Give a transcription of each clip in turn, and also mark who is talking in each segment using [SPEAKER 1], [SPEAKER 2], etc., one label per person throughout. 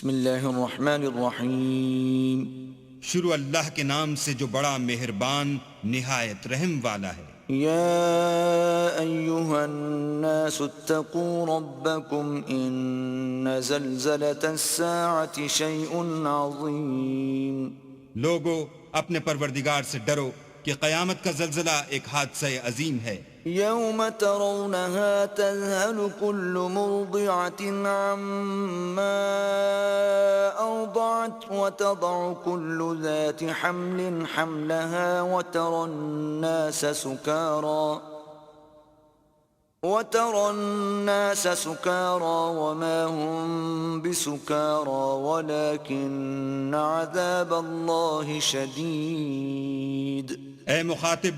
[SPEAKER 1] بسم اللہ الرحمن الرحیم
[SPEAKER 2] شروع اللہ کے نام سے جو بڑا مہربان نہایت رحم والا ہے۔
[SPEAKER 1] یا ایہا الناس اتقوا ربکم ان زلزلة الساعة شیء عظیم۔
[SPEAKER 2] لوگو اپنے پروردگار سے ڈرو کہ قیامت کا زلزلہ ایک حادثہ عظیم ہے۔
[SPEAKER 1] یوم ترونها تذهل كل مرضعة عما أرضعت وتضع كل ذات حمل حملها وترى الناس سكارى وما هم بسكارى ولكن عذاب الله شديد۔
[SPEAKER 2] اے مخاطب،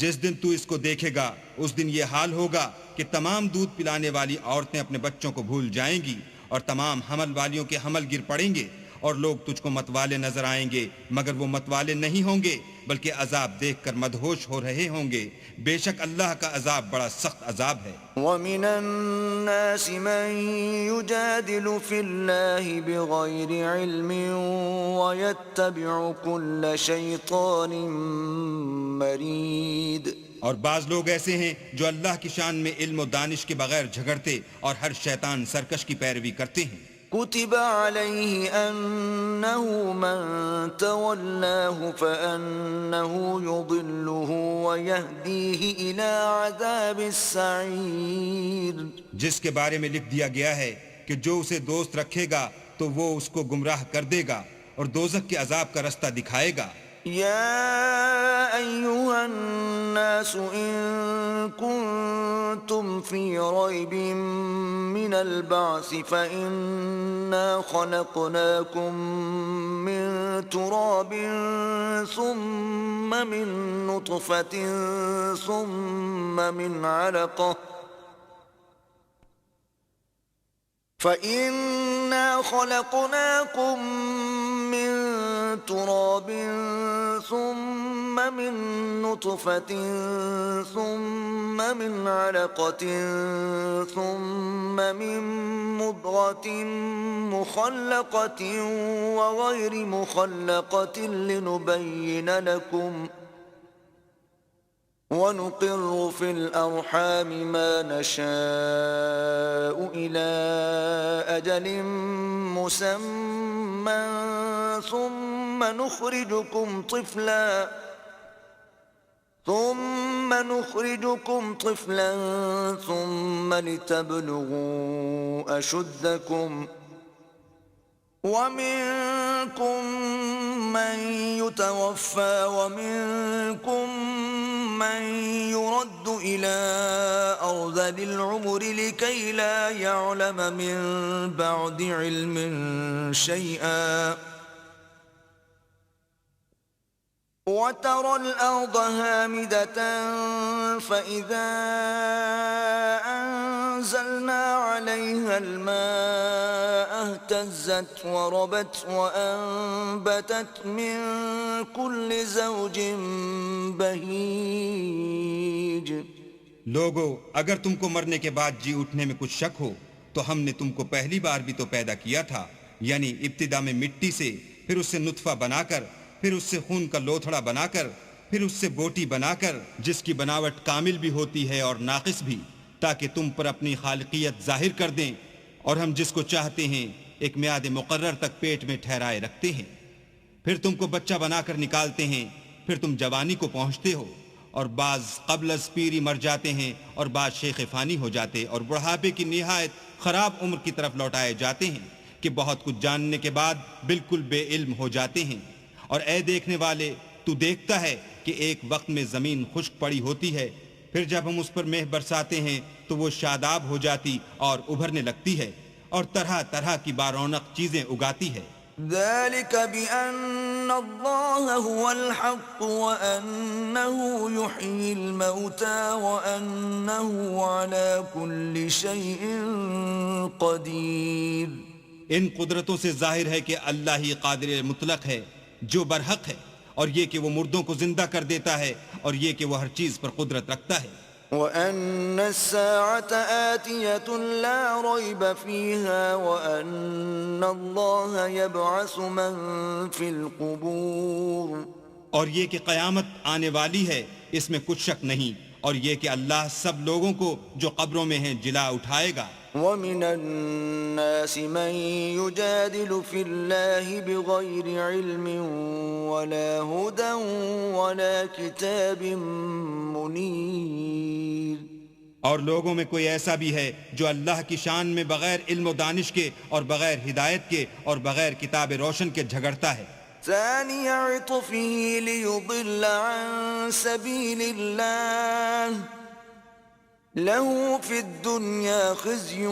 [SPEAKER 2] جس دن تو اس کو دیکھے گا اس دن یہ حال ہوگا کہ تمام دودھ پلانے والی عورتیں اپنے بچوں کو بھول جائیں گی اور تمام حمل والیوں کے حمل گر پڑیں گے، اور لوگ تجھ کو متوالے نظر آئیں گے مگر وہ متوالے نہیں ہوں گے بلکہ عذاب دیکھ کر مدہوش ہو رہے ہوں گے۔ بے شک اللہ کا عذاب بڑا سخت عذاب ہے۔
[SPEAKER 1] وَمِنَ النَّاسِ مَن يُجَادِلُ فِي اللَّهِ بِغَيْرِ عِلْمٍ وَيَتَّبِعُ كُلَّ شَيْطَانٍ مَرِيدٍ۔
[SPEAKER 2] اور بعض لوگ ایسے ہیں جو اللہ کی شان میں علم و دانش کے بغیر جھگڑتے اور ہر شیطان سرکش کی پیروی کرتے ہیں۔
[SPEAKER 1] كتب عليه أنه من تولاه فأنه يضله ويهديه إلى عذاب السعير۔
[SPEAKER 2] جس کے بارے میں لکھ دیا گیا ہے کہ جو اسے دوست رکھے گا تو وہ اس کو گمراہ کر دے گا اور دوزخ کے عذاب کا رستہ دکھائے گا۔
[SPEAKER 1] يا أيها الناس إن كنتم في ريب من البعث فإنا خلقناكم من تراب ثم من نطفة ثم من علقة فإنا خلقناكم من تراب ثم من نطفة ثم من علقة ثم من مضغة مخلقة وغير مخلقة لنبين لكم وَنُقِرُّ فِي الْأَرْحَامِ مَا نَشَاءُ إِلَىٰ أَجَلٍ مُّسَمًّى ثُمَّ نُخْرِجُكُمْ طِفْلًا ثُمَّ لِتَبْلُغُوا أَشُدَّكُمْ وَمِنكُم مَّن يُتَوَفَّى وَمِنكُم من يرد إلى أرذل العمر لكي لا يعلم من بعد علم شيئا وترى الأرض هامدة فإذا أنزلنا عليها الماء اهتزت وربت وأنبتت من كل زوج بهيج۔
[SPEAKER 2] لوگو اگر تم کو مرنے کے بعد جی اٹھنے میں کچھ شک ہو تو ہم نے تم کو پہلی بار بھی تو پیدا کیا تھا، یعنی ابتدا میں مٹی سے، پھر اس سے نطفہ بنا کر، پھر اس سے خون کا لوتھڑا بنا کر، پھر اس سے بوٹی بنا کر، جس کی بناوٹ کامل بھی ہوتی ہے اور ناقص بھی، تاکہ تم پر اپنی خالقیت ظاہر کر دیں، اور ہم جس کو چاہتے ہیں ایک میعاد مقرر تک پیٹ میں ٹھہرائے رکھتے ہیں، پھر تم کو بچہ بنا کر نکالتے ہیں، پھر تم جوانی کو پہنچتے ہو، اور بعض قبل از پیری مر جاتے ہیں اور بعض شیخ فانی ہو جاتے اور بڑھاپے کی نہایت خراب عمر کی طرف لوٹائے جاتے ہیں کہ بہت کچھ جاننے کے بعد بالکل بے علم ہو جاتے ہیں۔ اور اے دیکھنے والے، تو دیکھتا ہے کہ ایک وقت میں زمین خشک پڑی ہوتی ہے، پھر جب ہم اس پر مہ برساتے ہیں تو وہ شاداب ہو جاتی اور ابھرنے لگتی ہے اور طرح طرح کی بارونق چیزیں اگاتی ہے۔
[SPEAKER 1] ذلك بأن الله هو الحق وأنه يحيي الموتى وأنه على كل شيء قدير۔
[SPEAKER 2] ان قدرتوں سے ظاہر ہے کہ اللہ ہی قادر مطلق ہے جو برحق ہے، اور یہ کہ وہ مردوں کو زندہ کر دیتا ہے، اور یہ کہ وہ ہر چیز پر قدرت رکھتا ہے۔
[SPEAKER 1] وأن الساعة آتية لا ريب فيها وأن الله يبعث من في القبور
[SPEAKER 2] اور یہ کہ قیامت آنے والی ہے اس میں کچھ شک نہیں، اور یہ کہ اللہ سب لوگوں کو جو قبروں میں ہیں جلا اٹھائے گا۔
[SPEAKER 1] ومن الناس من يجادل في الله بغير علم ولا هدى ولا كتاب منير،
[SPEAKER 2] اور لوگوں میں کوئی ایسا بھی ہے جو اللہ کی شان میں بغیر علم و دانش کے اور بغیر ہدایت کے اور بغیر کتاب روشن کے جھگڑتا ہے۔
[SPEAKER 1] ثاني عطفه ليضل عن سبيل الله له في الدنيا خزي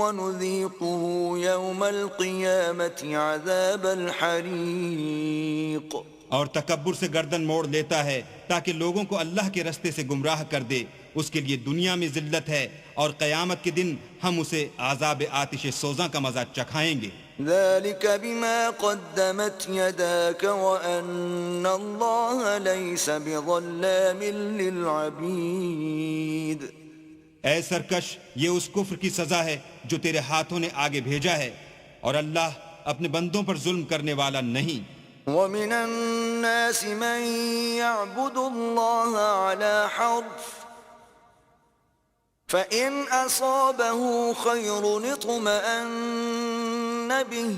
[SPEAKER 1] ونذيقه يوم القيامة عذاب الحريق۔
[SPEAKER 2] اور تکبر سے گردن موڑ لیتا ہے تاکہ لوگوں کو اللہ کے رستے سے گمراہ کر دے، اس کے لیے دنیا میں ذلت ہے، اور قیامت کے دن ہم اسے عذاب آتش سوزاں کا مزہ چکھائیں گے۔
[SPEAKER 1] ذلك بما قدمت يداك وأن الله ليس بظلام للعبيد۔
[SPEAKER 2] اے سرکش، یہ اس کفر کی سزا ہے جو تیرے ہاتھوں نے آگے بھیجا ہے، اور اللہ اپنے بندوں پر ظلم کرنے والا نہیں۔
[SPEAKER 1] ومن الناس من يعبد الله على حرف فإن أصابه خير اطمأن به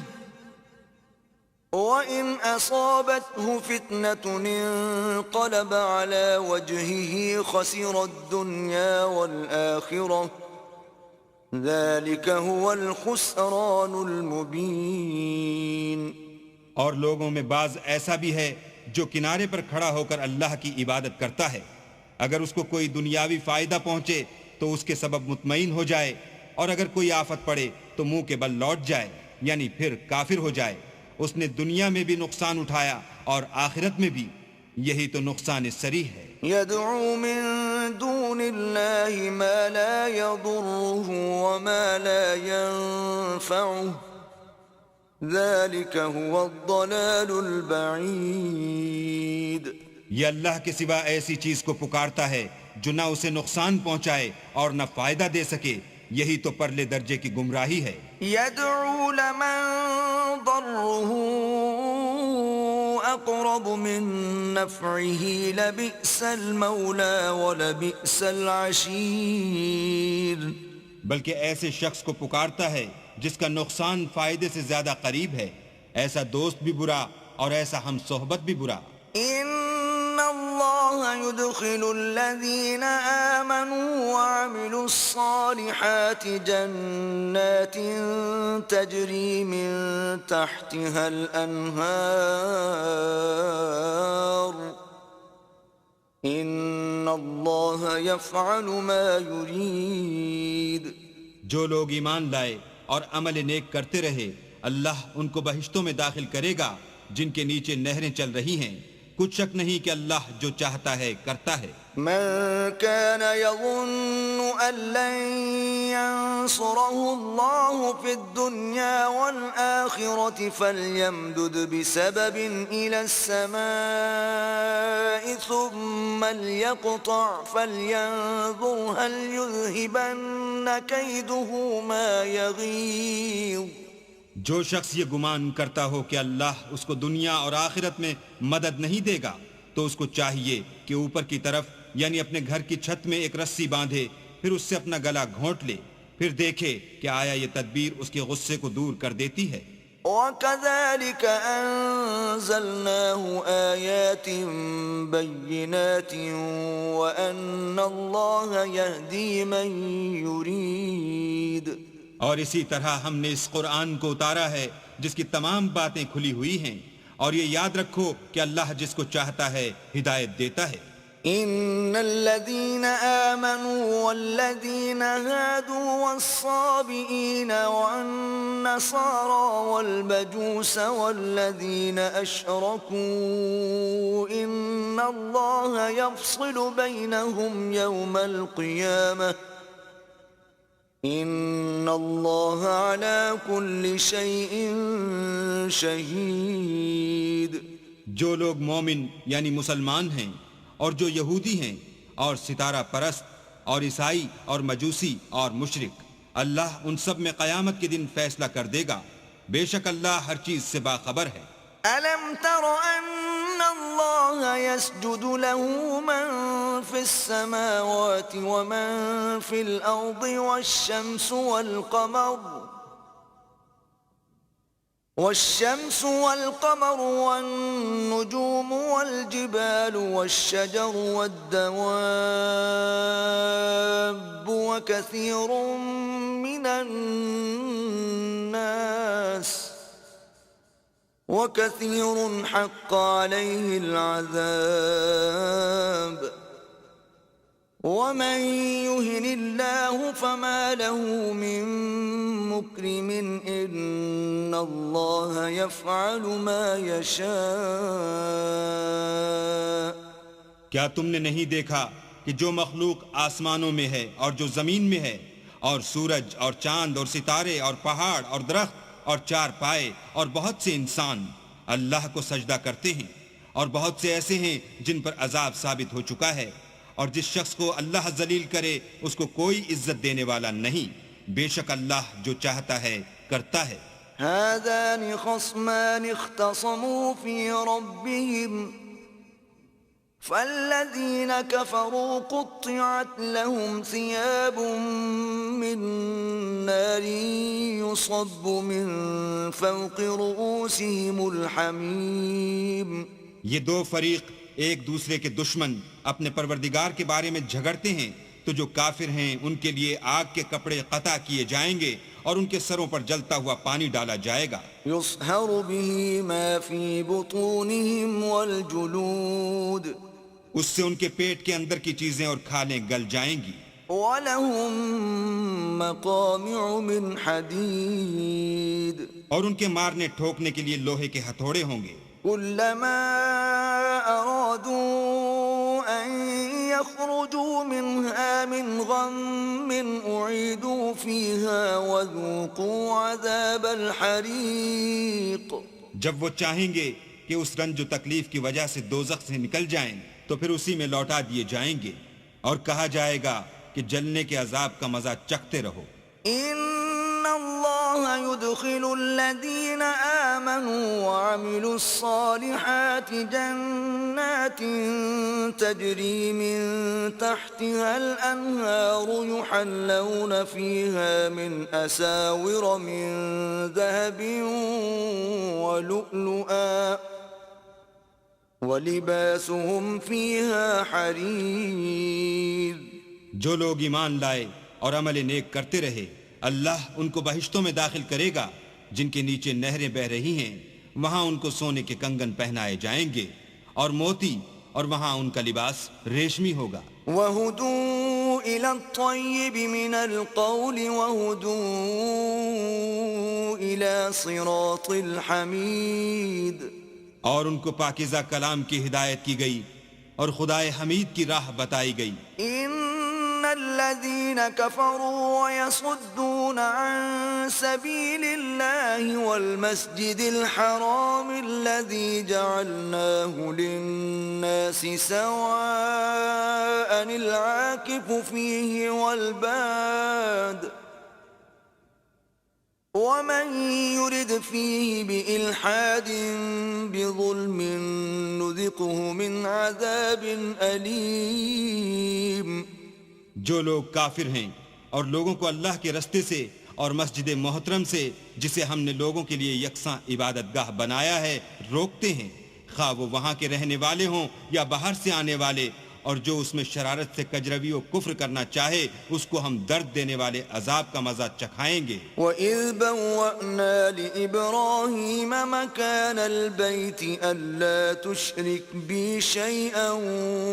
[SPEAKER 1] وإن أصابته فتنة انقلب على وجهه خسر الدنيا والآخرة ذلك هو الخسران المبين۔
[SPEAKER 2] اور لوگوں میں بعض ایسا بھی ہے جو کنارے پر کھڑا ہو کر اللہ کی عبادت کرتا ہے، اگر اس کو کوئی دنیاوی فائدہ پہنچے تو اس کے سبب مطمئن ہو جائے، اور اگر کوئی آفت پڑے تو منہ کے بل لوٹ جائے، یعنی پھر کافر ہو جائے۔ اس نے دنیا میں بھی نقصان اٹھایا اور آخرت میں بھی، یہی تو نقصان صریح ہے۔
[SPEAKER 1] يدعو من دون الله ما لا يضره وما لا ينفعه ذلك هو الضلال البعيد۔
[SPEAKER 2] یہ اللہ کے سوا ایسی چیز کو پکارتا ہے جو نہ اسے نقصان پہنچائے اور نہ فائدہ دے سکے، یہی تو پرلے درجے کی گمراہی ہے۔
[SPEAKER 1] يدعو لمن ضره أقرب من نفعه لبئس المولى ولبئس العشير۔
[SPEAKER 2] بلکہ ایسے شخص کو پکارتا ہے جس کا نقصان فائدے سے زیادہ قریب ہے، ایسا دوست بھی برا اور ایسا ہم صحبت بھی برا۔
[SPEAKER 1] ان اللہ يدخل الذین آمنوا وعملوا الصالحات جنات تجری من تحتها الانہار ان اللہ یفعل ما یرید۔
[SPEAKER 2] جو لوگ ایمان لائے اور عمل نیک کرتے رہے، اللہ ان کو بہشتوں میں داخل کرے گا جن کے نیچے نہریں چل رہی ہیں، کچھ شک نہیں کہ اللہ جو چاہتا ہے کرتا ہے۔
[SPEAKER 1] من كان يظن أن لن ينصره الله في الدنيا والآخرة فليمدد بسبب إلى السماء ثم ليقطع فلينظر هل يذهبن كيده ما يغيظ۔
[SPEAKER 2] جو شخص یہ گمان کرتا ہو کہ اللہ اس کو دنیا اور آخرت میں مدد نہیں دے گا تو اس کو چاہیے کہ اوپر کی طرف یعنی اپنے گھر کی چھت میں ایک رسی باندھے، پھر اس سے اپنا گلا گھونٹ لے، پھر دیکھے کہ آیا یہ تدبیر اس کے غصے کو دور کر دیتی ہے۔
[SPEAKER 1] وَكَذَلِكَ أَنزَلْنَاهُ آيَاتٍ بَيِّنَاتٍ وَأَنَّ اللَّهَ يَهْدِي مَن يُرِيدُ۔
[SPEAKER 2] اور اسی طرح ہم نے اس قرآن کو اتارا ہے جس کی تمام باتیں کھلی ہوئی ہیں، اور یہ یاد رکھو کہ اللہ جس کو چاہتا ہے ہدایت دیتا ہے۔
[SPEAKER 1] ان الذين آمنوا والذين هادوا والصابئين والنصارى والمجوس والذين أشركوا إن الله يفصل بينهم يوم القيامة ان اللہ علی کل شیء شہید۔
[SPEAKER 2] جو لوگ مومن یعنی مسلمان ہیں اور جو یہودی ہیں اور ستارہ پرست اور عیسائی اور مجوسی اور مشرک، اللہ ان سب میں قیامت کے دن فیصلہ کر دے گا، بے شک اللہ ہر چیز سے باخبر ہے۔
[SPEAKER 1] أَلَمْ تَرَ أَنَّ اللَّهَ يَسْجُدُ لَهُ مَن فِي السَّمَاوَاتِ وَمَن فِي الْأَرْضِ والشمس والقمر والنجوم والجبال والشجر والدواب وكثير حق عليه العذاب ومن يهن الله فما له من مكرم إن الله يفعل ما يشاء۔
[SPEAKER 2] کیا تم نے نہیں دیکھا کہ جو مخلوق آسمانوں میں ہے اور جو زمین میں ہے، اور سورج اور چاند اور ستارے اور پہاڑ اور درخت اور چار پائے اور بہت سے انسان اللہ کو سجدہ کرتے ہیں، اور بہت سے ایسے ہیں جن پر عذاب ثابت ہو چکا ہے، اور جس شخص کو اللہ ذلیل کرے اس کو کوئی عزت دینے والا نہیں، بے شک اللہ جو چاہتا ہے کرتا ہے۔
[SPEAKER 1] هذان خصمان اختصموا في ربهم فالذين كفروا قطعت لهم ثياب من نار يصب من فوق رؤوسهم الحميم۔
[SPEAKER 2] یہ دو فریق ایک دوسرے کے دشمن اپنے پروردگار کے بارے میں جھگڑتے ہیں، تو جو کافر ہیں ان کے لیے آگ کے کپڑے قطع کیے جائیں گے اور ان کے سروں پر جلتا ہوا پانی ڈالا جائے گا۔
[SPEAKER 1] يصهر به ما في بطونهم والجلود،
[SPEAKER 2] اس سے ان کے پیٹ کے اندر کی چیزیں اور کھالیں گل جائیں گی۔
[SPEAKER 1] وَلَهُم مَّقَامِعُ مِنْ حَدِيدٍ،
[SPEAKER 2] اور ان کے مارنے ٹھوکنے کے لیے لوہے کے ہتھوڑے ہوں گے۔
[SPEAKER 1] كلما أرادوا أن يخرجوا منها من غم أعيدوا فيها وذوقوا عذاب الحريق۔
[SPEAKER 2] جب وہ چاہیں گے کہ اس رنج و تکلیف کی وجہ سے دوزخ سے نکل جائیں تو پھر اسی میں لوٹا دیے جائیں گے، اور کہا جائے گا کہ جلنے کے عذاب کا مزہ چکھتے رہو۔
[SPEAKER 1] إن الله يدخل الذين آمنوا وعملوا الصالحات جنات تجري من تحتها الأنهار يحلون فيها من أساور من ذهب ولؤلؤا ولباسهم فيها حرير۔
[SPEAKER 2] جو لوگ ایمان لائے اور عمل نیک کرتے رہے، اللہ ان کو بہشتوں میں داخل کرے گا جن کے نیچے نہریں بہ رہی ہیں، وہاں ان کو سونے کے کنگن پہنائے جائیں گے اور موتی، اور وہاں ان کا لباس ریشمی ہوگا۔
[SPEAKER 1] وَهُدُوا إِلَى الطَّيِّبِ مِنَ الْقَوْلِ وَهُدُوا إِلَى صِرَاطِ الْحَمِيدِ،
[SPEAKER 2] اور ان کو پاکیزہ کلام کی ہدایت کی گئی اور خدائے حمید کی راہ بتائی گئی۔
[SPEAKER 1] إِنَّ الَّذِينَ كَفَرُوا وَيَصُدُّونَ عَن سَبِيلِ اللَّهِ وَالْمَسْجِدِ الْحَرَامِ الَّذِي جَعَلْنَاهُ لِلنَّاسِ سَوَاءً الْعَاكِفُ فِيهِ وَالْبَادِ وَمَن يُرِدْ فِيهِ بِإِلْحَادٍ بِظُلْمٍ نُذِقْهُ مِنْ عَذَابٍ أَلِيمٍ۔
[SPEAKER 2] جو لوگ کافر ہیں اور لوگوں کو اللہ کے رستے سے اور مسجد محترم سے، جسے ہم نے لوگوں کے لیے یکساں عبادت گاہ بنایا ہے، روکتے ہیں، خواہ وہ وہاں کے رہنے والے ہوں یا باہر سے آنے والے، اور جو اس میں شرارت سے کجروی و کفر کرنا چاہے اس کو ہم درد دینے والے عذاب کا مزہ چکھائیں گے۔
[SPEAKER 1] وَإِذْ بَوَّأْنَا لِإِبْرَاهِيمَ مَكَانَ الْبَيْتِ أَلَّا تُشْرِكْ بِي شَيْئًا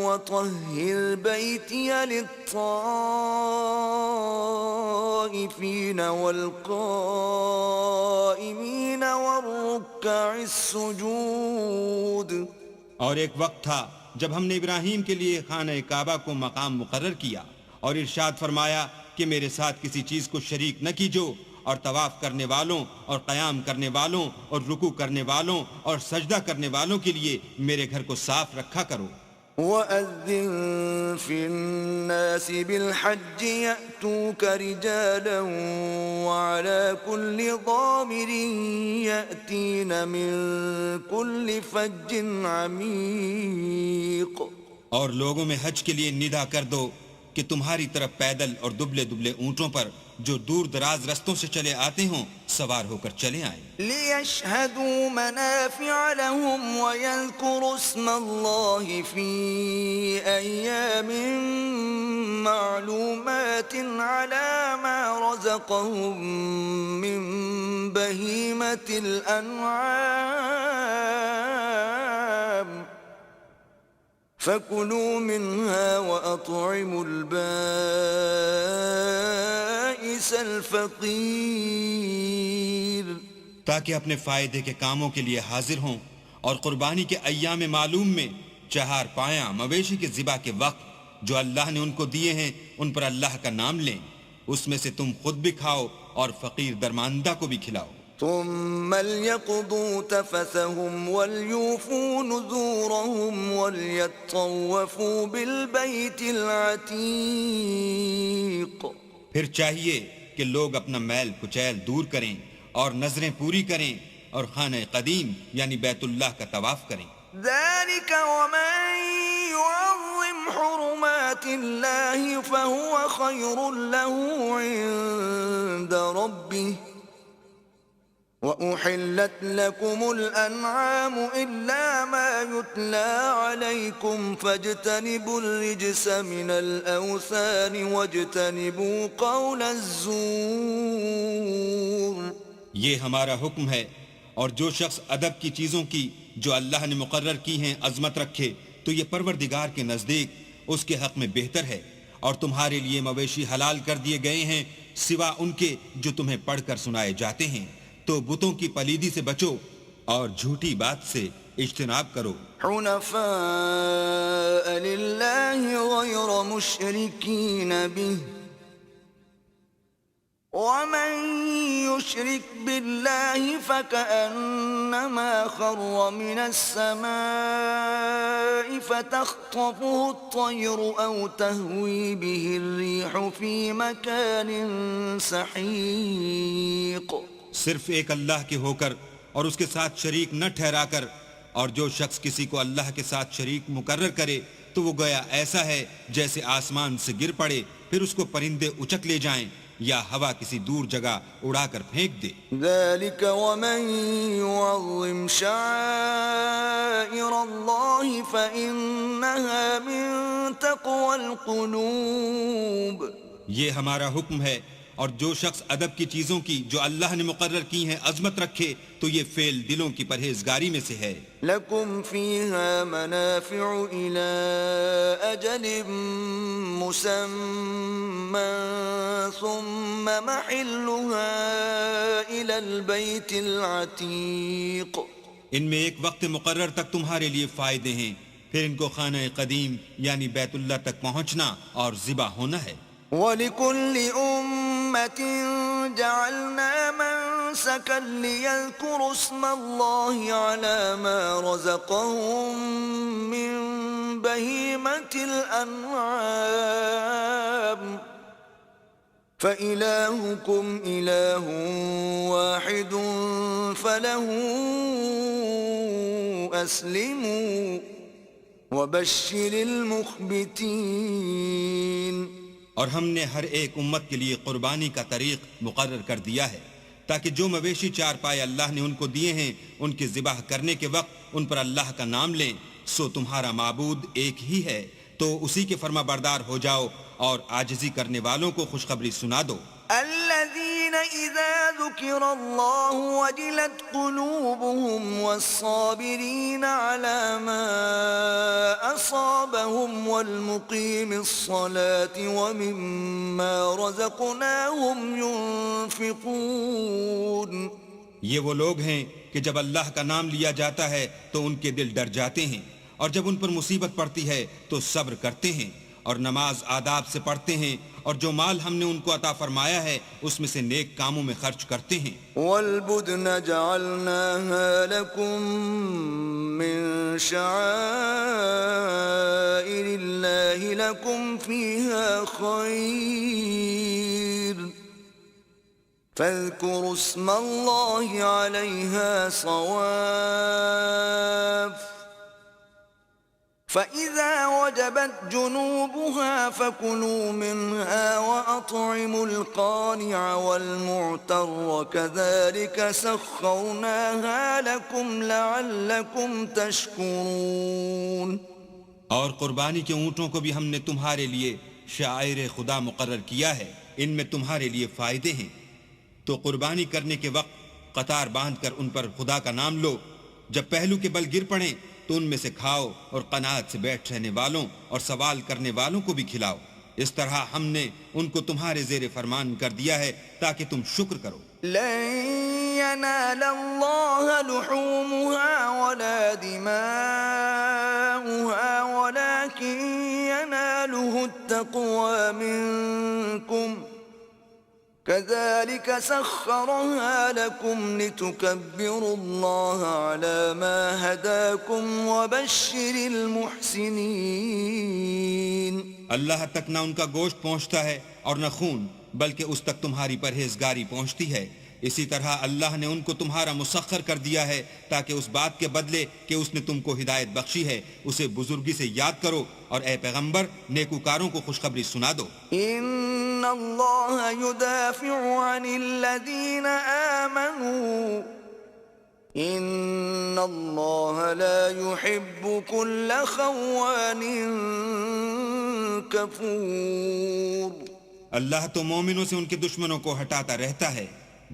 [SPEAKER 1] وَطَهِّرْ بَيْتِيَ لِلطَّائِفِينَ وَالْقَائِمِينَ وَالرُّكَّعِ السُّجُودِ۔
[SPEAKER 2] اور ایک وقت تھا جب ہم نے ابراہیم کے لیے خانہ کعبہ کو مقام مقرر کیا اور ارشاد فرمایا کہ میرے ساتھ کسی چیز کو شریک نہ کیجو، اور طواف کرنے والوں اور قیام کرنے والوں اور رکوع کرنے والوں اور سجدہ کرنے والوں کے لیے میرے گھر کو صاف رکھا کرو۔
[SPEAKER 1] وأذن في الناس بالحج يأتوك رجالا وعلى كل ضامر يأتين من كل فج عميق.
[SPEAKER 2] اور لوگوں میں حج کے لیے ندا کر دو کہ تمہاری طرف پیدل اور دبلے دبلے اونٹوں پر جو دور دراز رستوں سے چلے آتے ہوں سوار ہو کر چلے آئیں.
[SPEAKER 1] لِيَشْهَدُوا مَنَافِعَ لَهُمْ وَيَذْكُرُوا اسْمَ اللَّهِ فِي أَيَّامٍ مَّعْلُومَاتٍ عَلَى مَا رَزَقَهُم مِّن بَهِيمَةِ الْأَنْعَامِ فَكُلُوا مِنْهَا وَأَطْعِمُوا الْبَائِسَ الْفَقِيرَ.
[SPEAKER 2] تاکہ اپنے فائدے کے کاموں کے لیے حاضر ہوں اور قربانی کے ایام معلوم میں چہار پایاں مویشی کے ذبح کے وقت جو اللہ نے ان کو دیے ہیں ان پر اللہ کا نام لیں. اس میں سے تم خود بھی کھاؤ اور فقیر درماندہ کو بھی کھلاؤ.
[SPEAKER 1] ثم ليقضوا تفثهم وليوفوا نذورهم وليطوفوا بالبيت العتيق.
[SPEAKER 2] پھر چاہیے کہ لوگ اپنا میل کچیل دور کریں اور نظریں پوری کریں اور خانہ قدیم یعنی بیت اللہ کا طواف کریں.
[SPEAKER 1] ذلك ومن يعظم حرمات الله فهو خير له عند ربه وأحلت لكم الأنعام إلا ما يتلى عليكم فاجتنبوا الرجس من الأوثان واجتنبوا قول الزور.
[SPEAKER 2] یہ ہمارا حکم ہے اور جو شخص ادب کی چیزوں کی جو اللہ نے مقرر کی ہیں عظمت رکھے تو یہ پروردگار کے نزدیک اس کے حق میں بہتر ہے. اور تمہارے لیے مویشی حلال کر دیے گئے ہیں سوا ان کے جو تمہیں پڑھ کر سنائے جاتے ہیں. تو بتوں کی پلیدی سے بچو اور جھوٹی بات سے اجتناب کرو.
[SPEAKER 1] حنفاء للہ غیر مشرکین به ومن يشرك بالله فكأنما خر من السماء فتخطفه الطير أو تهوي به الريح في مكان سحيق.
[SPEAKER 2] صرف ایک اللہ کے ہو کر اور اس کے ساتھ شریک نہ ٹھہرا کر، اور جو شخص کسی کو اللہ کے ساتھ شریک مقرر کرے تو وہ گویا ایسا ہے جیسے آسمان سے گر پڑے پھر اس کو پرندے اچک لے جائیں یا ہوا کسی دور جگہ اڑا کر پھینک دے.
[SPEAKER 1] ذلك ومن يعظم شعائر الله فإنها من تقوى القلوب.
[SPEAKER 2] یہ ہمارا حکم ہے اور جو شخص ادب کی چیزوں کی جو اللہ نے مقرر کی ہیں عظمت رکھے تو یہ فعل دلوں کی پرہیزگاری میں سے ہے.
[SPEAKER 1] لكم فيها منافع إلى أجل مسمى ثم محلها إلى البيت العتيق.
[SPEAKER 2] ان میں ایک وقت مقرر تک تمہارے لیے فائدے ہیں، پھر ان کو خانہ قدیم یعنی بیت اللہ تک پہنچنا اور ذبح ہونا ہے.
[SPEAKER 1] وَلِكُلِّ أُمَّةٍ جَعَلْنَا مَنسَكًا لِيَذْكُرُوا اسْمَ اللَّهِ عَلَى مَا رَزَقَهُم مِّن بَهِيمَةِ الْأَنْعَامِ فَإِلَٰهُكُمْ إِلَٰهٌ وَاحِدٌ فَلَهُ أَسْلِمُوا وَبَشِّرِ الْمُخْبِتِينَ.
[SPEAKER 2] اور ہم نے ہر ایک امت کے لیے قربانی کا طریق مقرر کر دیا ہے تاکہ جو مویشی چار پائے اللہ نے ان کو دیے ہیں ان کے ذبح کرنے کے وقت ان پر اللہ کا نام لیں. سو تمہارا معبود ایک ہی ہے تو اسی کے فرما بردار ہو جاؤ اور عاجزی کرنے والوں کو خوشخبری سنا دو.
[SPEAKER 1] الذين إذا ذكر الله وجلت قلوبهم والصابرين على ما أصابهم والمقيم الصلاة ومما رزقناهم ينفقون.
[SPEAKER 2] یہ وہ لوگ ہیں کہ جب اللہ کا نام لیا جاتا ہے تو ان کے دل ڈر جاتے ہیں اور جب ان پر مصیبت پڑتی ہے تو صبر کرتے ہیں اور نماز آداب سے پڑھتے ہیں اور جو مال ہم نے ان کو عطا فرمایا ہے اس میں سے نیک کاموں میں خرچ کرتے ہیں.
[SPEAKER 1] والبدن جعلناها لكم من شعائر الله لكم فيها خير فاذكروا اسم الله عليها صواف فإذا وجبت جنوبها فكلوا منها وأطعموا القانع والمعتر كذلك سخرناها لكم لعلكم تشكرون.
[SPEAKER 2] اور قربانی کے اونٹوں کو بھی ہم نے تمہارے لیے شعائر خدا مقرر کیا ہے، ان میں تمہارے لیے فائدے ہیں. تو قربانی کرنے کے وقت قطار باندھ کر ان پر خدا کا نام لو، جب پہلو کے بل گر پڑیں تو ان میں سے کھاؤ اور قناعت سے بیٹھ رہنے والوں اور سوال کرنے والوں کو بھی کھلاؤ. اس طرح ہم نے ان کو تمہارے زیر فرمان کر دیا ہے تاکہ تم شکر کرو.
[SPEAKER 1] لن ينال الله لحومها ولا دماؤها ولكن يناله التقوى منكم كذلك سخرها لكم لتكبروا الله على ما هداكم وبشر المحسنين.
[SPEAKER 2] اللہ تک نہ ان کا گوشت پہنچتا ہے اور نہ خون، بلکہ اس تک تمہاری پرہیزگاری پہنچتی ہے. اسی طرح اللہ نے ان کو تمہارا مسخر کر دیا ہے تاکہ اس بات کے بدلے کہ اس نے تم کو ہدایت بخشی ہے اسے بزرگی سے یاد کرو، اور اے پیغمبر نیکوکاروں کو خوشخبری سنا دو.
[SPEAKER 1] ان اللہ يدافع عن الذین آمنوا ان اللہ لا يحب كل خوان کفور.
[SPEAKER 2] اللہ تو مومنوں سے ان کے دشمنوں کو ہٹاتا رہتا ہے،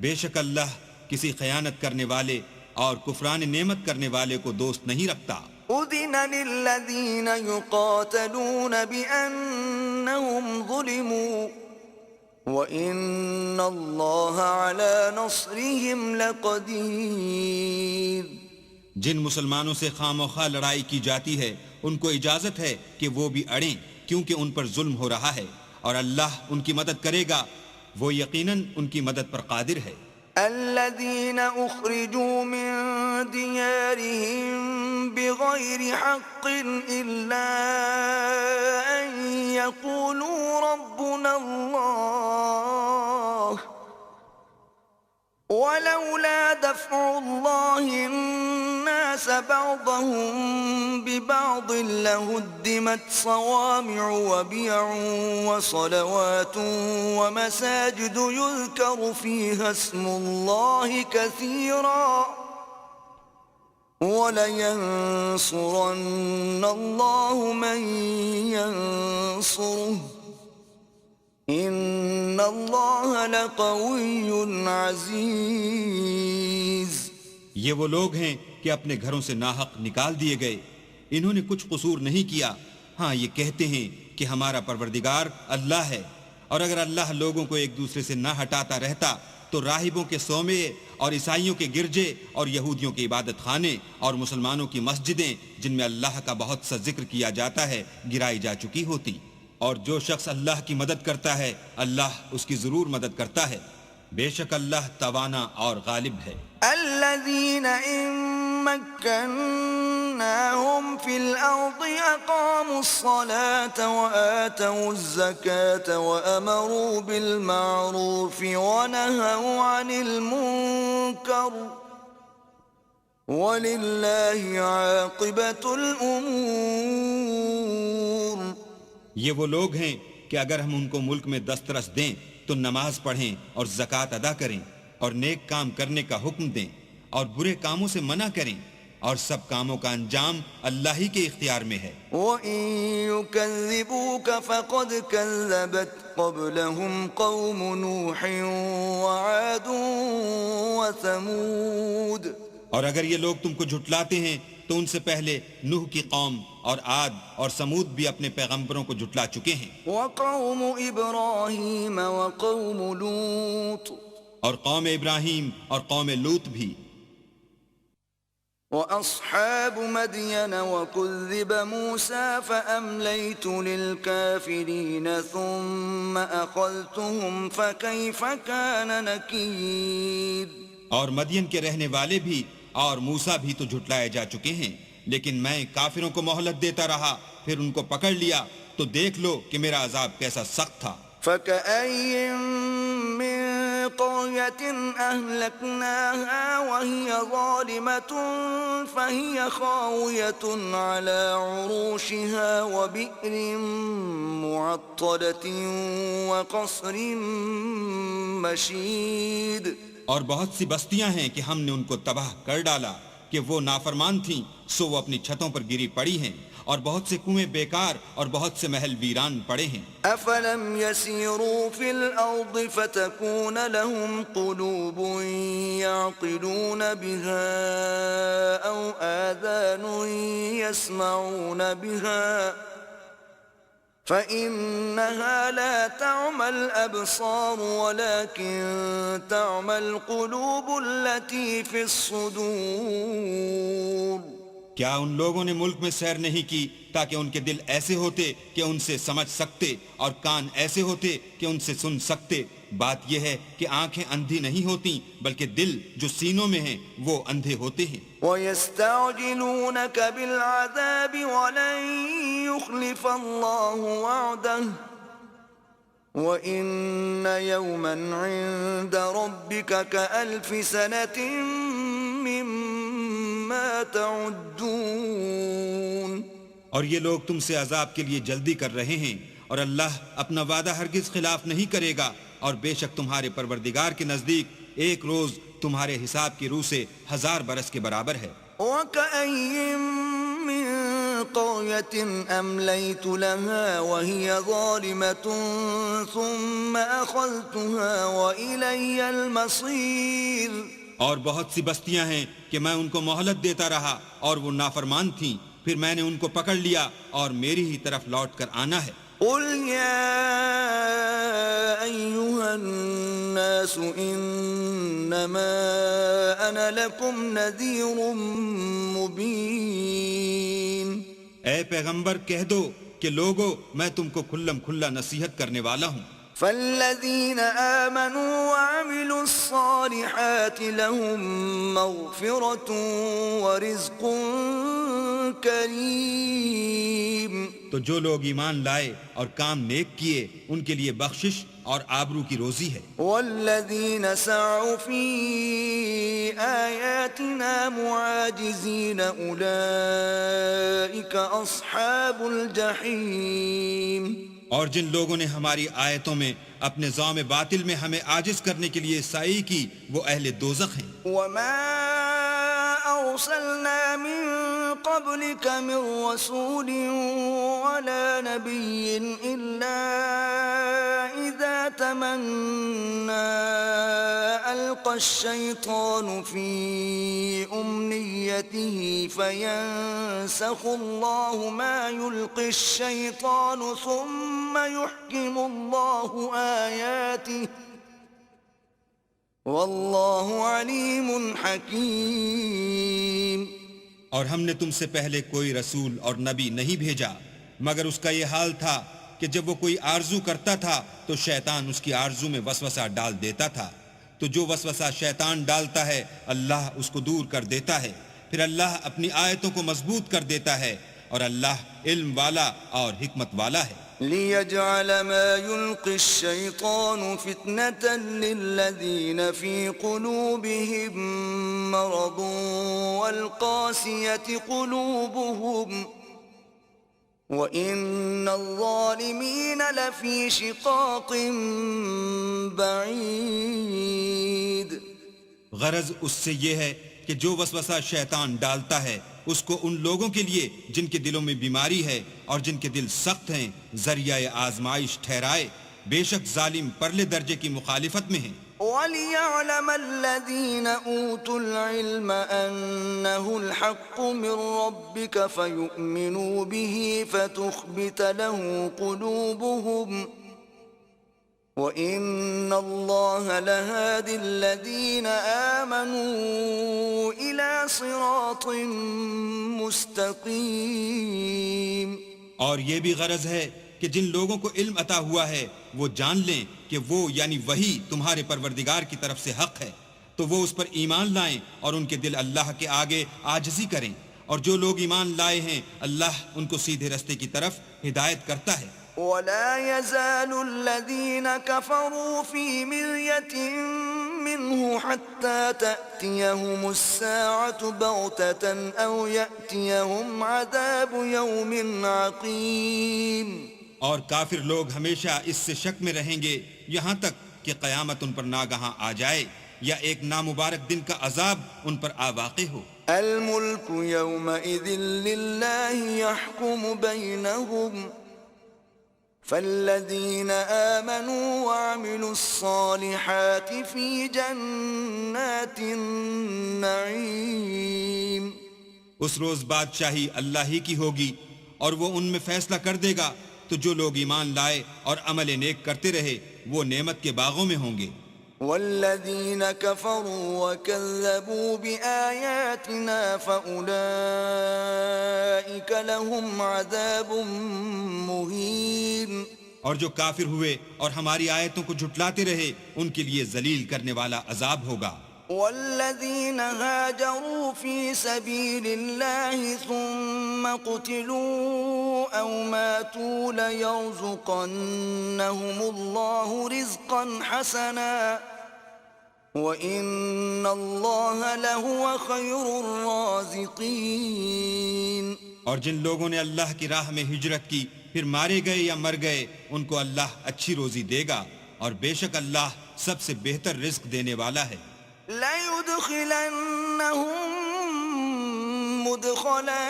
[SPEAKER 2] بے شک اللہ کسی خیانت کرنے والے اور کفران نعمت کرنے والے کو دوست نہیں رکھتا.
[SPEAKER 1] اذن للذین یقاتلون بأنہم ظلموا وَإِنَّ اللَّهَ عَلَى نَصْرِهِمْ لَقَدِيرٌ.
[SPEAKER 2] جن مسلمانوں سے خام و خواہ لڑائی کی جاتی ہے ان کو اجازت ہے کہ وہ بھی اڑیں، کیونکہ ان پر ظلم ہو رہا ہے، اور اللہ ان کی مدد کرے گا، وہ یقیناً ان کی مدد پر قادر ہے.
[SPEAKER 1] الذين أخرجوا من ديارهم بغير حق إلا أن يقولوا ربنا الله ولولا دفع الله الناس بعضهم ببعض لهدمت صوامع وبيع وصلوات ومساجد يذكر فيها اسم الله كثيرا ولينصرن الله من ينصره ان اللہ لقوی عزیز.
[SPEAKER 2] یہ وہ لوگ ہیں کہ اپنے گھروں سے ناحق نکال دیے گئے، انہوں نے کچھ قصور نہیں کیا. ہاں یہ کہتے ہیں کہ ہمارا پروردگار اللہ ہے، اور اگر اللہ لوگوں کو ایک دوسرے سے نہ ہٹاتا رہتا تو راہبوں کے صومعے اور عیسائیوں کے گرجے اور یہودیوں کے عبادت خانے اور مسلمانوں کی مسجدیں جن میں اللہ کا بہت سا ذکر کیا جاتا ہے گرائی جا چکی ہوتی. اور جو شخص اللہ کی مدد کرتا ہے اللہ اس کی ضرور مدد کرتا ہے، بے شک اللہ توانا اور غالب ہے.
[SPEAKER 1] الذين إن مكناهم في الأرض أقاموا الصلاة وآتوا الزكاة وأمروا بالمعروف ونهوا عن المنكر ولله عاقبة الأمور.
[SPEAKER 2] یہ وہ لوگ ہیں کہ اگر ہم ان کو ملک میں دسترس دیں تو نماز پڑھیں اور زکوٰۃ ادا کریں اور نیک کام کرنے کا حکم دیں اور برے کاموں سے منع کریں، اور سب کاموں کا انجام اللہ ہی کے اختیار میں ہے.
[SPEAKER 1] وَإِن يُكَذِّبُوكَ فَقَدْ كَذَّبَتْ قَبْلَهُمْ قَوْمُ نُوحٍ وَعَادٌ وَثَمُودَ.
[SPEAKER 2] اور اگر یہ لوگ تم کو جھٹلاتے ہیں تو ان سے پہلے نوح کی قوم اور عاد اور سمود بھی اپنے پیغمبروں کو جھٹلا چکے ہیں.
[SPEAKER 1] وَقَوْمُ إِبْرَاهِيمَ وَقَوْمُ لُوطٍ.
[SPEAKER 2] اور قوم ابراہیم اور قوم لوط بھی.
[SPEAKER 1] وأصحاب مدين وكذب موسى فأمليت للكافرين ثم أخذتهم فكيف كان نكير.
[SPEAKER 2] اور مدین کے رہنے والے بھی اور موسیٰ بھی تو جھٹلائے جا چکے ہیں، لیکن میں کافروں کو مہلت دیتا رہا، پھر ان کو پکڑ لیا، تو دیکھ لو کہ میرا عذاب کیسا سخت تھا.
[SPEAKER 1] فكأي من قرية أهلكناها وهي ظالمة فهي خاوية على عروشها وبئر معطلة وقصر مشيد.
[SPEAKER 2] اور بہت سی بستیاں ہیں کہ ہم نے ان کو تباہ کر ڈالا کہ وہ نافرمان تھیں، سو وہ اپنی چھتوں پر گری پڑی ہیں، اور بہت سے کنویں بیکار اور بہت سے محل ویران پڑے ہیں.
[SPEAKER 1] أفلم يسيروا في الأرض فتكون لهم قلوب يعقلون بها أو آذان يسمعون بها فإنها لا تعمى الأبصار ولكن تعمى القلوب التي في الصدور.
[SPEAKER 2] کیا ان لوگوں نے ملک میں سیر نہیں کی تاکہ ان کے دل ایسے ہوتے کہ ان سے سمجھ سکتے اور کان ایسے ہوتے کہ ان سے سن سکتے؟ بات یہ ہے کہ آنکھیں اندھی نہیں ہوتی بلکہ دل جو سینوں میں ہیں وہ اندھے ہوتے ہیں.
[SPEAKER 1] وَيَسْتَعْجِلُونَكَ بِالْعَذَابِ وَلَن يُخْلِفَ اللَّهُ وَعْدَهُ وَإِنَّ يَوْمًا عِندَ رَبِّكَ كَأَلْفِ سَنَةٍ مِّمَّا تَعُدُّونَ.
[SPEAKER 2] اور یہ لوگ تم سے عذاب کے لیے جلدی کر رہے ہیں، اور اللہ اپنا وعدہ ہرگز خلاف نہیں کرے گا، اور بے شک تمہارے پروردگار کے نزدیک ایک روز تمہارے حساب کی روح سے 1000 برس کے برابر ہے.
[SPEAKER 1] وَكَأَيٍّ مِّن قَرْيَةٍ أَمْلَيْتُ لَهَا وَهِيَ ظَالِمَةٌ ثُمَّ أَخَذْتُهَا وَإِلَيَّ الْمَصِيرُ.
[SPEAKER 2] اور بہت سی بستیاں ہیں کہ میں ان کو مہلت دیتا رہا اور وہ نافرمان تھیں، پھر میں نے ان کو پکڑ لیا اور میری ہی طرف لوٹ کر آنا ہے.
[SPEAKER 1] قُلْ يَا أَيُّهَا النَّاسُ إِنَّمَا أَنَا لَكُمْ نَذِيرٌ مُبِينٌ.
[SPEAKER 2] اے پیغمبر کہہ دو کہ لوگو میں تم کو کھلم کھلا نصیحت کرنے والا ہوں.
[SPEAKER 1] فالذين آمنوا وعملوا الصالحات لهم مغفرة ورزق کریم.
[SPEAKER 2] تو جو لوگ ایمان لائے اور کام نیک کیے ان کے لیے بخشش اور آبرو کی روزی ہے.
[SPEAKER 1] والذین سعوا فی آیاتنا معاجزین اولئک اصحاب الجحیم.
[SPEAKER 2] اور جن لوگوں نے ہماری آیتوں میں اپنے ذوم باطل میں ہمیں عاجز کرنے کے لیے سعی کی وہ اہل دوزخ ہیں.
[SPEAKER 1] وما أرسلنا من قبلك من رسول ولا نبي إلا إذا تمنى ألقى الشيطان في أمنيته فينسخ الله ما يلقي الشيطان ثم يحكم الله آياته واللہ علیم حکیم.
[SPEAKER 2] اور ہم نے تم سے پہلے کوئی رسول اور نبی نہیں بھیجا مگر اس کا یہ حال تھا کہ جب وہ کوئی آرزو کرتا تھا تو شیطان اس کی آرزو میں وسوسہ ڈال دیتا تھا، تو جو وسوسہ شیطان ڈالتا ہے اللہ اس کو دور کر دیتا ہے، پھر اللہ اپنی آیتوں کو مضبوط کر دیتا ہے، اور اللہ علم والا اور حکمت والا ہے.
[SPEAKER 1] لِيَجْعَلَ مَا يُلْقِي الشَّيْطَانُ فِتْنَةً لِلَّذِينَ فِي قُلُوبِهِم مَّرَضٌ وَالْقَاسِيَةِ قُلُوبُهُمْ وَإِنَّ الظَّالِمِينَ لَفِي شِقَاقٍ بَعِيدٍ.
[SPEAKER 2] غرض اس سے یہ ہے کہ جو وسوسہ شیطان ڈالتا ہے اس کو ان لوگوں کے لیے جن کے دلوں میں بیماری ہے اور جن کے دل سخت ہیں ذریعہ آزمائش ٹھہرائے، بے شک ظالم پرلے درجے کی مخالفت میں ہیں.
[SPEAKER 1] وَلِيَعْلَمَ الَّذِينَ أُوتُوا الْعِلْمَ أَنَّهُ الْحَقُّ مِنْ رَبِّكَ فَيُؤْمِنُوا بِهِ فَتُخْبِتَ لَهُ قُلُوبُهُمْ وَإِنَّ اللَّهَ لَهَادِ الَّذِينَ آمَنُوا إِلَى صراط مستقيم.
[SPEAKER 2] اور یہ بھی غرض ہے کہ جن لوگوں کو علم عطا ہوا ہے وہ جان لیں کہ وہ یعنی وہی تمہارے پروردگار کی طرف سے حق ہے، تو وہ اس پر ایمان لائیں اور ان کے دل اللہ کے آگے عاجزی کریں، اور جو لوگ ایمان لائے ہیں اللہ ان کو سیدھے رستے کی طرف ہدایت کرتا ہے.
[SPEAKER 1] ولا يزال الذين كفروا في مرية منه حتى تأتيهم الساعة بغتة أو يأتيهم عذاب يوم عقيم.
[SPEAKER 2] اور کافر لوگ ہمیشہ اس سے شک میں رہیں گے یہاں تک کہ قیامت ان پر ناگہاں آ جائے یا ایک نامبارک دن کا عذاب ان پر آ واقع ہو.
[SPEAKER 1] الملك يومئذ لله يحكم بينهم فالذين آمنوا وعملوا الصالحات في جنات النعيم.
[SPEAKER 2] اس روز بادشاہی اللہ ہی کی ہوگی اور وہ ان میں فیصلہ کر دے گا، تو جو لوگ ایمان لائے اور عمل نیک کرتے رہے وہ نعمت کے باغوں میں ہوں گے.
[SPEAKER 1] والذين كفروا وكذبوا بآياتنا فأولئك لهم عذاب مهين.
[SPEAKER 2] اور جو کافر ہوئے اور ہماری آیتوں کو جھٹلاتے رہے ان کے لیے ذلیل کرنے والا عذاب ہوگا.
[SPEAKER 1] والذين هاجروا في سبيل الله ثم قتلوا أو ماتوا ليرزقنهم الله رزقا حسنا وَإِنَّ اللَّهَ لَهُوَ خَيْرُ الرَّازِقِينَ.
[SPEAKER 2] اور جن لوگوں نے اللہ کی راہ میں ہجرت کی پھر مارے گئے یا مر گئے ان کو اللہ اچھی روزی دے گا، اور بے شک اللہ سب سے بہتر رزق دینے والا ہے.
[SPEAKER 1] لَيُدْخِلَنَّهُمْ مُدْخَلًا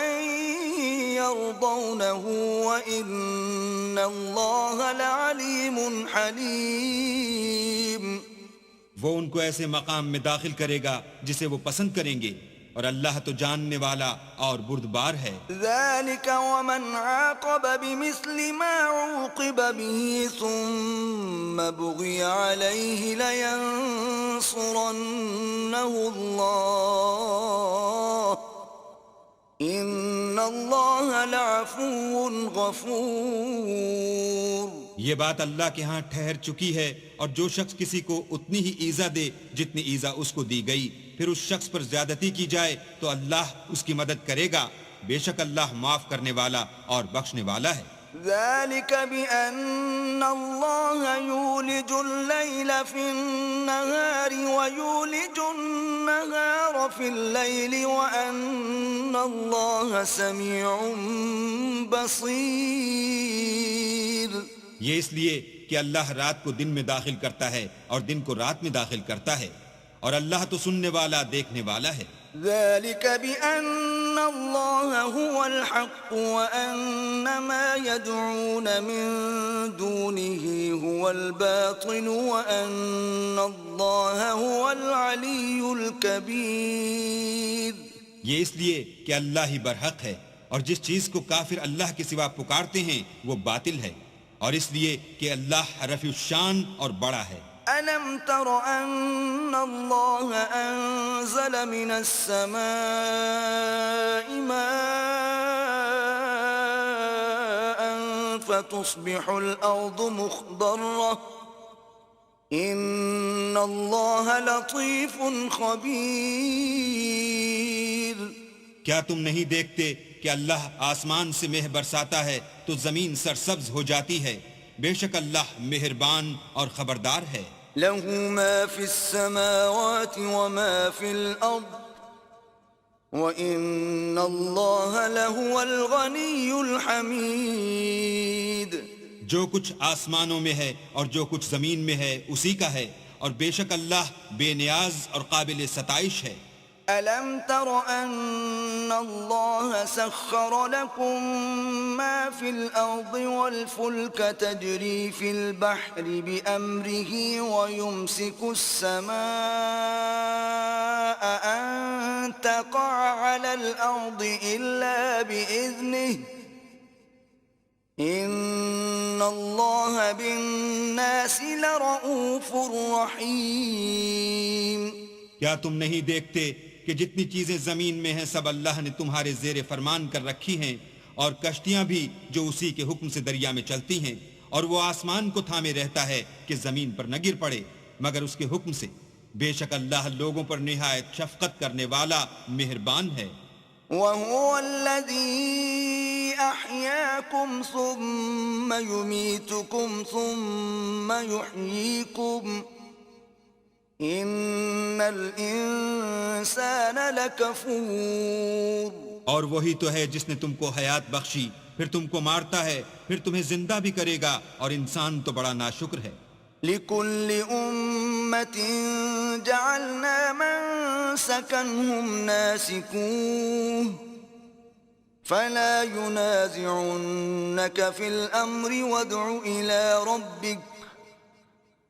[SPEAKER 1] يَرْضَوْنَهُ وَإِنَّ اللَّهَ لَعَلِيمٌ حَلِيمٌ.
[SPEAKER 2] وہ ان کو ایسے مقام میں داخل کرے گا جسے وہ پسند کریں گے، اور اللہ تو جاننے والا اور بردبار ہے.
[SPEAKER 1] ذَلِكَ وَمَنْ عَاقَبَ بِمِثْلِ مَا عُوقِبَ بِهِ ثُمَّ بُغِيَ عَلَيْهِ لَيَنصُرَنَّهُ اللَّهُ إِنَّ اللَّهَ لَعَفُوٌّ غَفُورٌ.
[SPEAKER 2] یہ بات اللہ کے ہاں ٹھہر چکی ہے، اور جو شخص کسی کو اتنی ہی ایذا دے جتنی ایذا اس کو دی گئی پھر اس شخص پر زیادتی کی جائے تو اللہ اس کی مدد کرے گا، بے شک اللہ معاف کرنے والا اور بخشنے والا ہے.
[SPEAKER 1] ذَلِكَ بِأَنَّ اللَّهَ يُولِجُ اللَّيْلَ فِي النَّهَارِ وَيُولِجُ النَّهَارَ فِي اللَّيْلِ وَأَنَّ اللَّهَ سَمِيعٌ بَصِيرٌ.
[SPEAKER 2] یہ اس لیے کہ اللہ رات کو دن میں داخل کرتا ہے اور دن کو رات میں داخل کرتا ہے، اور اللہ تو سننے والا دیکھنے والا ہے.
[SPEAKER 1] ذَلِكَ بِأَنَّ اللَّهَ هُوَ الْحَقُّ وَأَنَّ مَا يَدْعُونَ مِن دُونِهِ هُوَ الْبَاطِلُ وَأَنَّ اللَّهَ هُوَ الْعَلِيُّ الْكَبِيرُ.
[SPEAKER 2] یہ اس لیے کہ اللہ ہی برحق ہے، اور جس چیز کو کافر اللہ کے سوا پکارتے ہیں وہ باطل ہے، اور اس لیے کہ اللہ رفیع الشان اور بڑا ہے.
[SPEAKER 1] أَلَمْ تَرَ أَنَّ اللَّهَ أَنزَلَ مِنَ السَّمَاءِ مَاءً فَتُصْبِحُ الْأَرْضُ مُخْضَرَّةً إِنَّ اللَّهَ لَطِيفٌ خَبِيرٌ.
[SPEAKER 2] کیا تم نہیں دیکھتے کہ اللہ آسمان سے مہ برساتا ہے تو زمین سرسبز ہو جاتی ہے، بے شک اللہ مہربان اور خبردار ہے.
[SPEAKER 1] له ما في السماوات وما في الأرض وإن الله لهو الغني الحميد.
[SPEAKER 2] جو کچھ آسمانوں میں ہے اور جو کچھ زمین میں ہے اسی کا ہے، اور بے شک اللہ بے نیاز اور قابل ستائش ہے.
[SPEAKER 1] أَلَمْ تَرَ أَنَّ اللَّهَ سَخَّرَ لَكُم مَّا فِي الْأَرْضِ وَالْفُلْكَ تَجْرِي فِي الْبَحْرِ بِأَمْرِهِ وَيُمْسِكُ السَّمَاءَ أَن تَقَعَ عَلَى الْأَرْضِ إِلَّا بِإِذْنِهِ إِنَّ اللَّهَ بِالنَّاسِ لَرَءُوفٌ رَحِيمٌ.
[SPEAKER 2] کیا تم نہیں دیکھتے کہ جتنی چیزیں زمین میں ہیں سب اللہ نے تمہارے زیر فرمان کر رکھی ہیں، اور کشتیاں بھی جو اسی کے حکم سے دریا میں چلتی ہیں، اور وہ آسمان کو تھامے رہتا ہے کہ زمین پر نہ گر پڑے مگر اس کے حکم سے۔ بے شک اللہ لوگوں پر نہایت شفقت کرنے والا مہربان ہے۔
[SPEAKER 1] وهو الذي أحياكم ثم يميتكم ثم يحييكم إن الإنسان لكفور۔
[SPEAKER 2] اور وہی تو ہے جس نے تم کو حیات بخشی، پھر تم کو مارتا ہے، پھر تمہیں زندہ بھی کرے گا، اور انسان تو بڑا ناشکر ہے۔
[SPEAKER 1] لكل أمة جعلنا منسكا هم ناسكوه فلا ينازعنك في الأمر وادع إلى ربك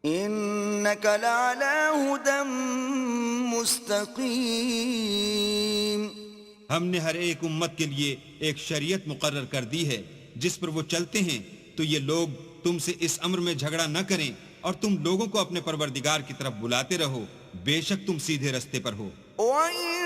[SPEAKER 1] إنك لعلى هدى مستقيم۔
[SPEAKER 2] ہم نے ہر ایک امت کے لیے ایک شریعت مقرر کر دی ہے جس پر وہ چلتے ہیں، تو یہ لوگ تم سے اس امر میں جھگڑا نہ کریں، اور تم لوگوں کو اپنے پروردگار کی طرف بلاتے رہو، بے شک تم سیدھے رستے پر ہو۔
[SPEAKER 1] وَإِن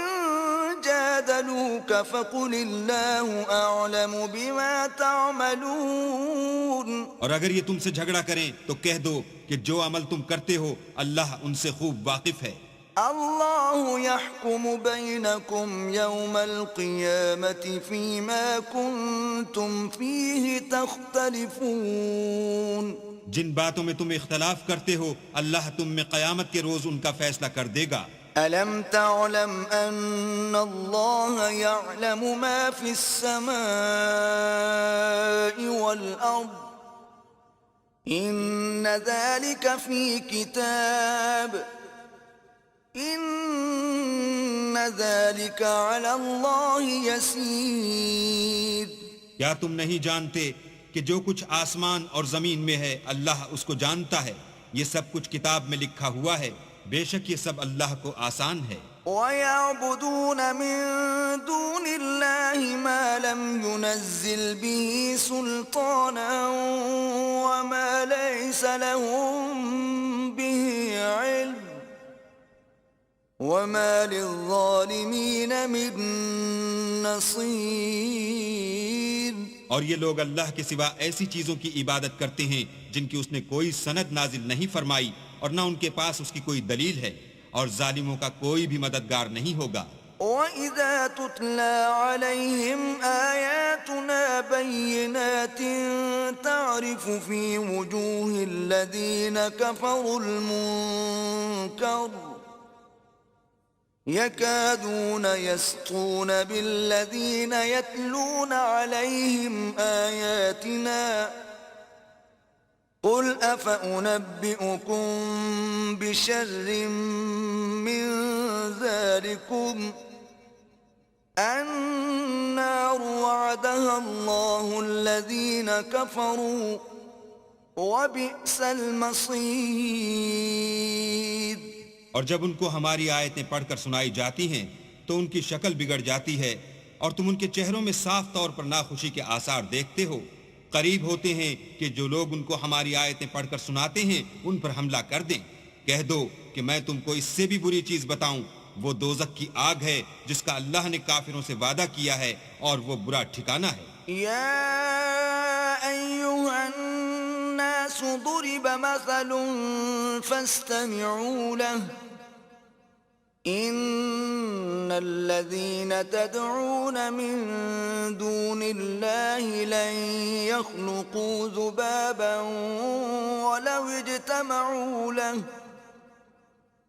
[SPEAKER 1] جَادَلُوكَ فَقُلِ اللَّهُ أَعْلَمُ بِمَا تَعْمَلُونَ۔
[SPEAKER 2] اور اگر یہ تم سے جھگڑا کریں تو کہہ دو کہ جو عمل تم کرتے ہو اللہ ان سے خوب واقف ہے۔
[SPEAKER 1] اللہ يحكم بينكم يوم القيامة فيما كنتم فيه تختلفون۔
[SPEAKER 2] جن باتوں میں تم اختلاف کرتے ہو اللہ تم میں قیامت کے روز ان کا فیصلہ کر دے گا۔
[SPEAKER 1] ألم تعلم أن الله يعلم ما في السماء والأرض إن ذلك في كتاب إن ذلك على الله يسير۔
[SPEAKER 2] کیا تم نہیں جانتے کہ جو کچھ آسمان اور زمین میں ہے اللہ اس کو جانتا ہے، یہ سب کچھ کتاب میں لکھا ہوا ہے، بے شک یہ سب اللہ کو آسان ہے۔
[SPEAKER 1] وَيَعْبُدُونَ مِن دُونِ اللَّهِ مَا لَمْ يُنَزِّلْ بِهِ سُلْطَانًا وَمَا لَيْسَ لَهُم بِهِ عِلْمٌ وَمَا لِلظَّالِمِينَ مِن نَصِيرٍ۔
[SPEAKER 2] اور یہ لوگ اللہ کے سوا ایسی چیزوں کی عبادت کرتے ہیں جن کی اس نے کوئی سند نازل نہیں فرمائی، اور نہ ان کے پاس اس کی کوئی دلیل ہے، اور ظالموں کا کوئی بھی مددگار نہیں ہوگا۔
[SPEAKER 1] وَإِذَا تُتْلَى عَلَيْهِمْ آيَاتُنَا بَيِّنَاتٍ تَعْرِفُ فِي وُجُوهِ الَّذِينَ كَفَرُوا الْمُنكَرَ يَكَادُونَ يَسْطُونَ بِالَّذِينَ يَتْلُونَ عَلَيْهِمْ آيَاتِنَا قُلْ أَفَأُنَبِّئُكُم بِشَرٍّ مِّن ذَلِكُمْ النَّارُ وَعَدَهَا اللَّهُ الَّذِينَ كَفَرُوا وَبِئْسَ الْمَصِيرُ۔
[SPEAKER 2] اور جب ان کو ہماری آیتیں پڑھ کر سنائی جاتی ہیں تو ان کی شکل بگڑ جاتی ہے، اور تم ان کے چہروں میں صاف طور پر ناخوشی کے آثار دیکھتے ہو۔ قریب ہوتے ہیں کہ جو لوگ ان کو ہماری آیتیں پڑھ کر سناتے ہیں ان پر حملہ کر دیں۔ کہہ دو کہ میں تم کو اس سے بھی بری چیز بتاؤں، وہ دوزخ کی آگ ہے جس کا اللہ نے کافروں سے وعدہ کیا ہے، اور وہ برا ٹھکانہ ہے۔
[SPEAKER 1] يا أيها الناس ضرب مثل فاستمعوا له إن الذين تدعون من دون الله لن يخلقوا ذبابا ولو اجتمعوا له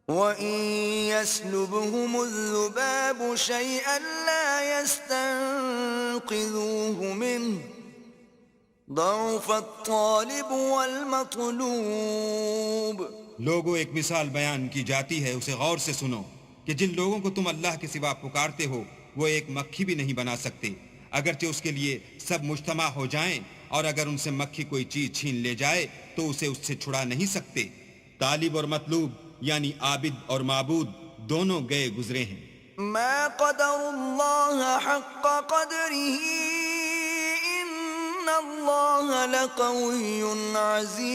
[SPEAKER 1] وَإِن يَسْلُبْهُمُ الذُّبَابُ شَيْئًا لَّا يَسْتَنقِذُوهُ مِنْهُ ضَعُفَ الطَّالِبُ وَالْمَطْلُوبُ۔
[SPEAKER 2] لوگوں ایک مثال بیان کی جاتی ہے، اسے غور سے سنو کہ جن لوگوں کو تم اللہ کے سوا پکارتے ہو وہ ایک مکھی بھی نہیں بنا سکتے، اگرچہ اس کے لیے سب مجتمع ہو جائیں، اور اگر ان سے مکھی کوئی چیز چھین لے جائے تو اسے اس سے چھڑا نہیں سکتے۔ طالب اور مطلوب یعنی عابد اور معبود دونوں گئے گزرے ہیں۔
[SPEAKER 1] ما قدر اللہ حق قدره ان اللہ لقوی عزیز۔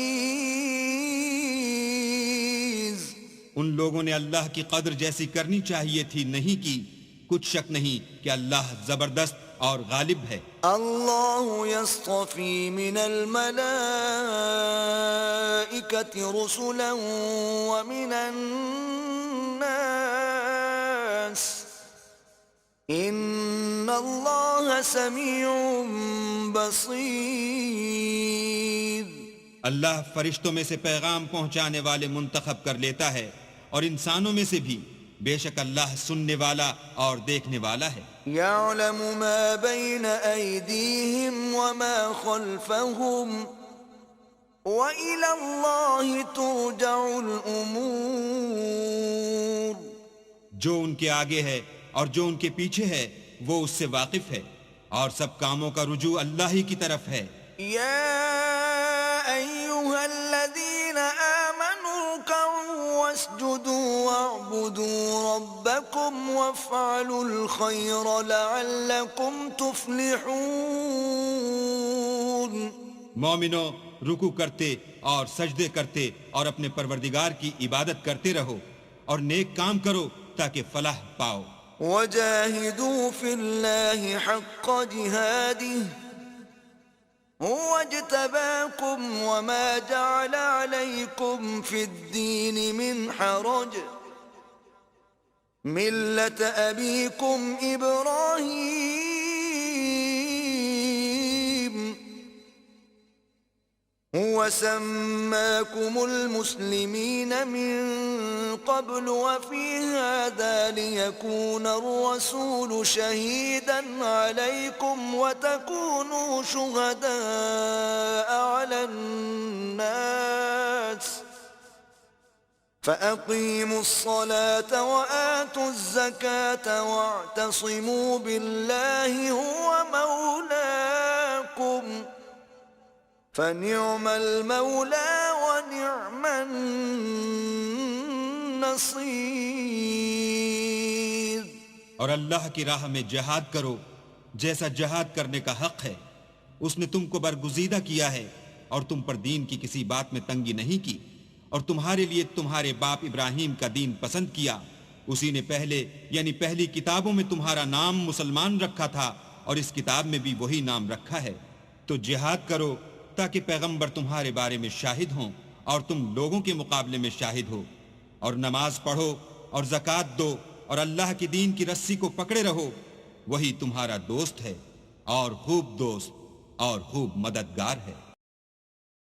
[SPEAKER 2] ان لوگوں نے اللہ کی قدر جیسی کرنی چاہیے تھی نہیں کی. کچھ شک نہیں کہ اللہ زبردست اور غالب ہے.
[SPEAKER 1] اللہ یصطفی من الملائکة رسلا ومن الناس ان اللہ سمیع بصیر.
[SPEAKER 2] اللہ فرشتوں میں سے پیغام پہنچانے والے منتخب کر لیتا ہے اور انسانوں میں سے بھی. بے شک اللہ سننے والا اور دیکھنے والا ہے.
[SPEAKER 1] یعلم ما بین ایدیہم وما خلفہم وإلی اللہ ترجع الامور.
[SPEAKER 2] جو ان کے آگے ہے اور جو ان کے پیچھے ہے وہ اس سے واقف ہے اور سب کاموں کا رجوع اللہ ہی کی طرف ہے.
[SPEAKER 1] یا ایہا الذین آمنوا ارکعوا واسجدوا واعبدوا ربکم وافعلوا الخیر لعلکم تفلحون.
[SPEAKER 2] مومنو رکوع کرتے اور سجدے کرتے اور اپنے پروردگار کی عبادت کرتے رہو اور نیک کام کرو تاکہ فلاح پاؤ.
[SPEAKER 1] وجاہدوا فی اللہ حق جہادہ هو اجتباكم وما جعل عليكم في الدين من حرج ملة أبيكم إبراهيم هو سماكم المسلمين من قبل وفي هذا ليكون الرسول شهيدا عليكم وتكونوا شهداء على الناس فأقيموا الصلاة وآتوا الزكاة واعتصموا بالله هو مولاكم فنعم المولى ونعم النصير.
[SPEAKER 2] اور اللہ کی راہ میں جہاد کرو جیسا جہاد کرنے کا حق ہے. اس نے تم کو برگزیدہ کیا ہے اور تم پر دین کی کسی بات میں تنگی نہیں کی اور تمہارے لیے تمہارے باپ ابراہیم کا دین پسند کیا. اسی نے پہلے یعنی پہلی کتابوں میں تمہارا نام مسلمان رکھا تھا اور اس کتاب میں بھی وہی نام رکھا ہے. تو جہاد کرو تاکہ پیغمبر تمہارے بارے میں شاہد ہوں اور تم لوگوں کے مقابلے میں شاہد ہو. اور نماز پڑھو اور زکوٰۃ دو اور اللہ کی دین کی رسی کو پکڑے رہو. وہی تمہارا دوست ہے اور خوب دوست اور خوب مددگار ہے.